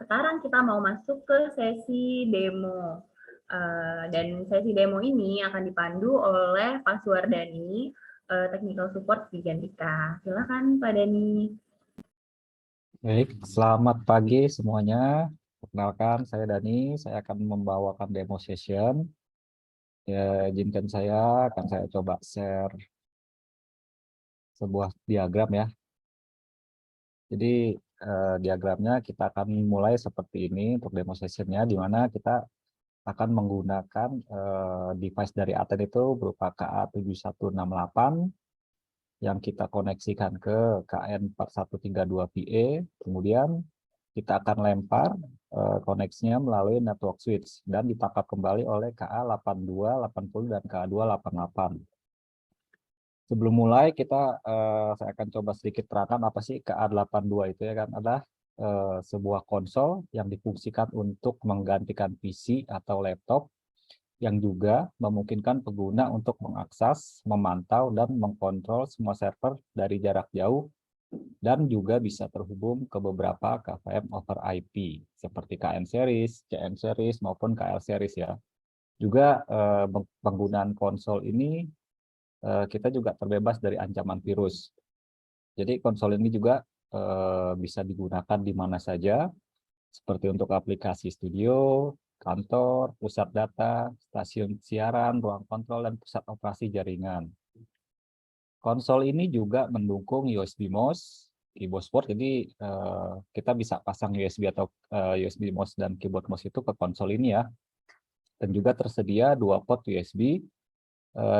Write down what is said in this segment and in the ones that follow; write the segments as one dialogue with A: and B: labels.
A: sekarang kita mau masuk ke sesi demo. Dan sesi demo ini akan dipandu oleh Pak Suwardani, Technical Support di Jantika. Silakan Pak Dani.
B: Baik, selamat pagi semuanya. Perkenalkan, saya Dani. Saya akan membawakan demo session. Ya, izinkan akan saya coba share sebuah diagram ya. Jadi diagramnya kita akan mulai seperti ini untuk demo sessionnya, di mana kita akan menggunakan device dari Aten itu berupa KA7168 yang kita koneksikan ke KN4132PE. Kemudian kita akan lempar koneksinya melalui network switch dan ditangkap kembali oleh KA8280 dan KA288. Sebelum mulai saya akan coba sedikit terangkan apa sih KA82 itu ya kan, adalah sebuah konsol yang difungsikan untuk menggantikan PC atau laptop yang juga memungkinkan pengguna untuk mengakses, memantau, dan mengkontrol semua server dari jarak jauh dan juga bisa terhubung ke beberapa KVM over IP seperti KN series, CN series, maupun KL series ya. Juga penggunaan konsol ini kita juga terbebas dari ancaman virus. Jadi konsol ini juga bisa digunakan di mana saja, seperti untuk aplikasi studio, kantor, pusat data, stasiun siaran, ruang kontrol, dan pusat operasi jaringan. Konsol ini juga mendukung USB mouse, keyboard port, jadi kita bisa pasang USB atau USB mouse dan keyboard mouse itu ke konsol ini ya. Dan juga tersedia 2 port USB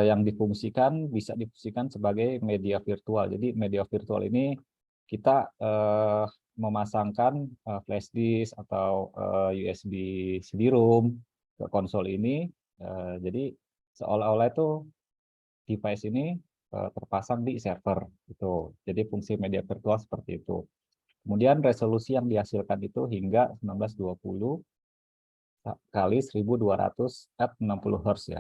B: yang bisa difungsikan sebagai media virtual. Jadi media virtual ini kita memasangkan flash disk atau USB CD-ROM ke konsol ini. Jadi seolah-olah itu device ini terpasang di server itu. Jadi fungsi media virtual seperti itu. Kemudian resolusi yang dihasilkan itu hingga 1920 kali 1200 f60 Hz ya.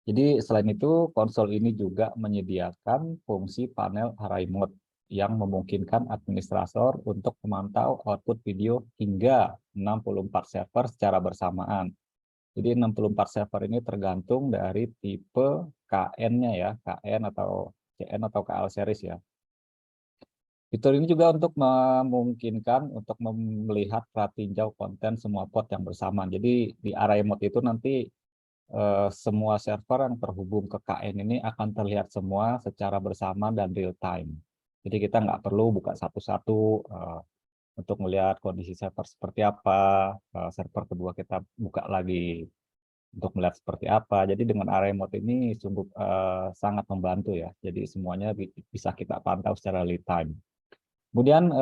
B: Jadi selain itu konsol ini juga menyediakan fungsi panel array mode yang memungkinkan administrator untuk memantau output video hingga 64 server secara bersamaan. Jadi 64 server ini tergantung dari tipe KN-nya ya, KN atau CN atau KL series ya. Fitur ini juga untuk memungkinkan untuk melihat pratinjau konten semua port yang bersamaan. Jadi di array mode itu nanti semua server yang terhubung ke KN ini akan terlihat semua secara bersama dan real time. Jadi kita nggak perlu buka satu-satu untuk melihat kondisi server seperti apa, server kedua kita buka lagi untuk melihat seperti apa. Jadi dengan array mode ini sungguh sangat membantu ya. Jadi semuanya bisa kita pantau secara real time. Kemudian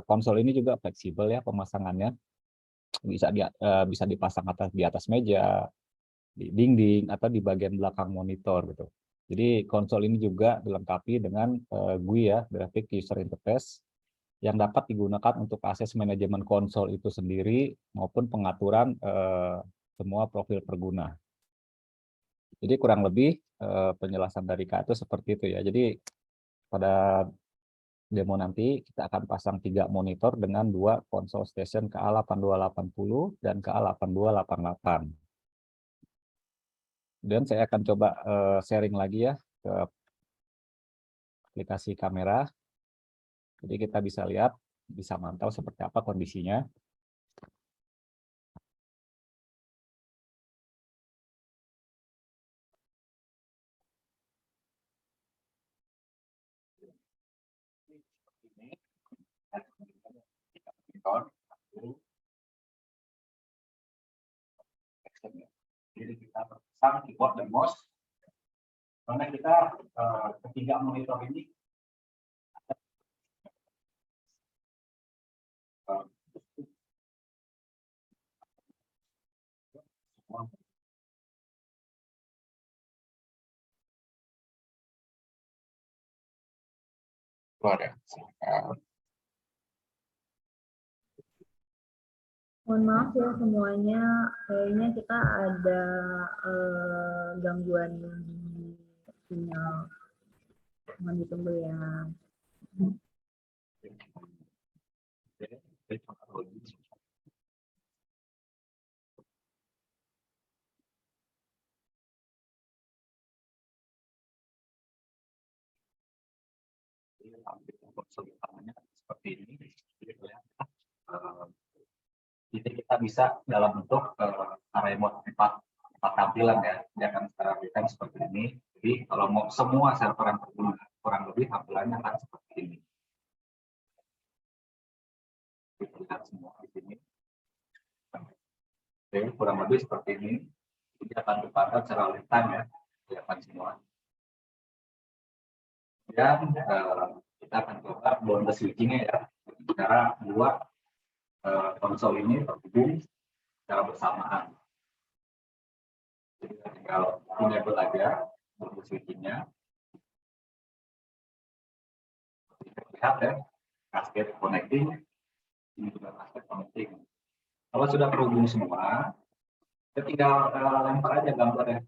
B: konsol ini juga fleksibel ya pemasangannya. Bisa dipasang di atas meja, di dinding, atau di bagian belakang monitor gitu. Jadi konsol ini juga dilengkapi dengan GUI ya, Graphic User Interface, yang dapat digunakan untuk akses manajemen konsol itu sendiri maupun pengaturan semua profil pengguna. Jadi kurang lebih penjelasan dari Kak itu seperti itu ya. Jadi pada demo nanti kita akan pasang 3 monitor dengan 2 konsol station KA8280 dan KA8288. Dan saya akan coba sharing lagi ya ke aplikasi kamera. Jadi kita bisa lihat, bisa mantau seperti apa kondisinya. Jadi kita pasang keyboard dan mouse. Karena kita ketiga monitor ini keluar ya.
A: Mohon maaf ya semuanya, kayaknya kita ada gangguan sinyal. Mohon ditunggu ya.
B: konsol utamanya seperti ini. Jadi kita bisa dalam bentuk array mode 4 tampilan ya, jangan kita seperti ini. Jadi kalau mau semua server yang terguna kurang lebih tampilannya akan seperti ini. Kita lihat semua di sini. Oke, kurang lebih seperti ini. Jadi akan dipantau secara real time ya, kelihatan semua. Dan kita akan coba bonded switching-nya ya, cara buat konsol ini terhubung secara bersamaan. Jadi kita tinggal enable aja bonded switching-nya. Kita lihat ya, cascade connecting, ini juga cascade connecting. Kalau sudah terhubung semua, kita tinggal lempar aja gambarnya.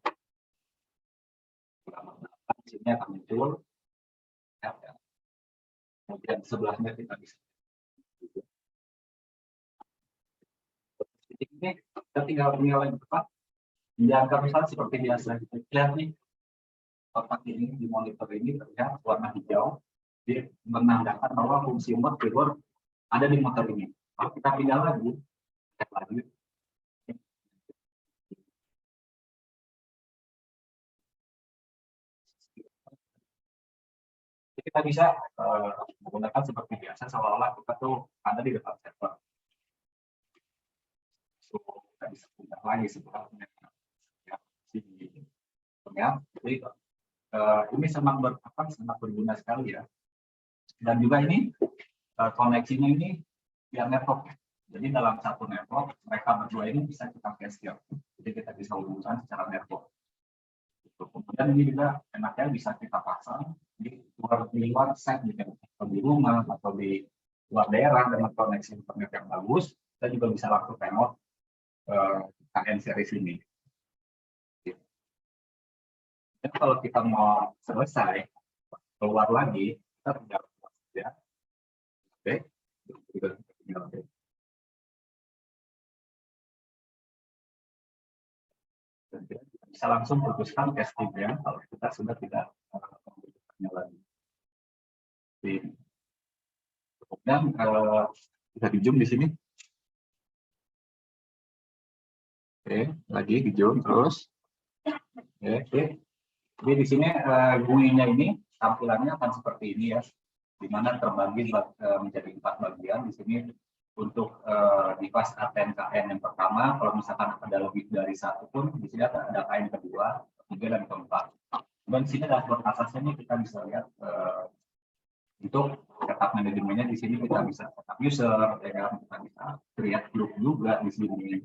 B: Di sini akan muncul. Ya. Kemudian sebelahnya kita bisa. Ini kita tinggal yang tepat. Dianggap misalnya seperti biasa. Kita lihat nih, kotak ini di monitor ini terlihat warna hijau. Dia menandakan bahwa fungsi mode keyboard ada di motor ini. Kalau kita pindah lagi, lihat lagi. Jadi kita bisa menggunakan seperti biasa, seolah-olah kita tuh ada di depan server. So, kita bisa pindah lagi sebelahnya. Ya, jadi ini sangat berguna sekali ya. Dan juga ini koneksinya ini via network. Jadi dalam satu network mereka berdua ini bisa kita cascade. Jadi kita bisa hubungkan secara network. Kemudian ini juga enaknya bisa kita pasang di luar set, atau di rumah atau di luar daerah dengan koneksi internet yang bagus. Kita juga bisa langsung download KN series ini. Dan kalau kita mau selesai keluar lagi, kita tinggal ya. Oke, kita tinggal oke. Dan kita bisa langsung putuskan castingnya kalau kita sudah tidak membutuhkannya lagi. Kemudian bisa di zoom di sini. Oke, lagi di zoom terus. Oke. Jadi di sini GUI-nya ini tampilannya akan seperti ini ya, di mana terbagi menjadi 4 bagian. Di sini untuk device ATM KN yang pertama, kalau misalkan ada lebih dari satu pun, di sini ada KN kedua, ketiga dan keempat. Dan di sini dashboard atasnya ini kita bisa lihat untuk setup manajemennya. Di sini kita bisa setup user, ya kan? Kita bisa create group juga di sini.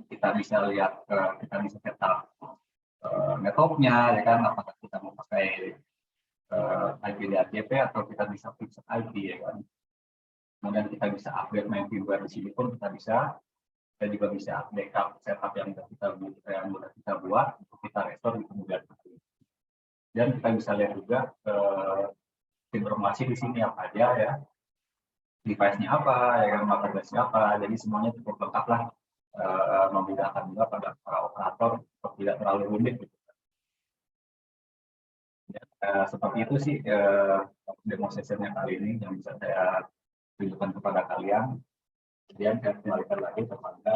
B: Kita bisa lihat, kita bisa setup metodenya, ya kan, apakah kita mau pakai IP DHCP atau kita bisa fix IP, ya kan. Kemudian kita bisa update main firmware di sini pun kita juga bisa backup setup yang sudah kita buat untuk kita restore di kemudian hari. Dan kita bisa lihat juga informasi di sini apa aja ya, device-nya apa, ya kan, marketplace-nya apa. Jadi semuanya cukup lengkap lah, memudahkan juga pada para operator untuk tidak terlalu rumit gitu. Seperti itu sih demo sessionnya kali ini yang bisa saya tunjukkan kepada kalian. Kemudian saya kembalikan lagi kepada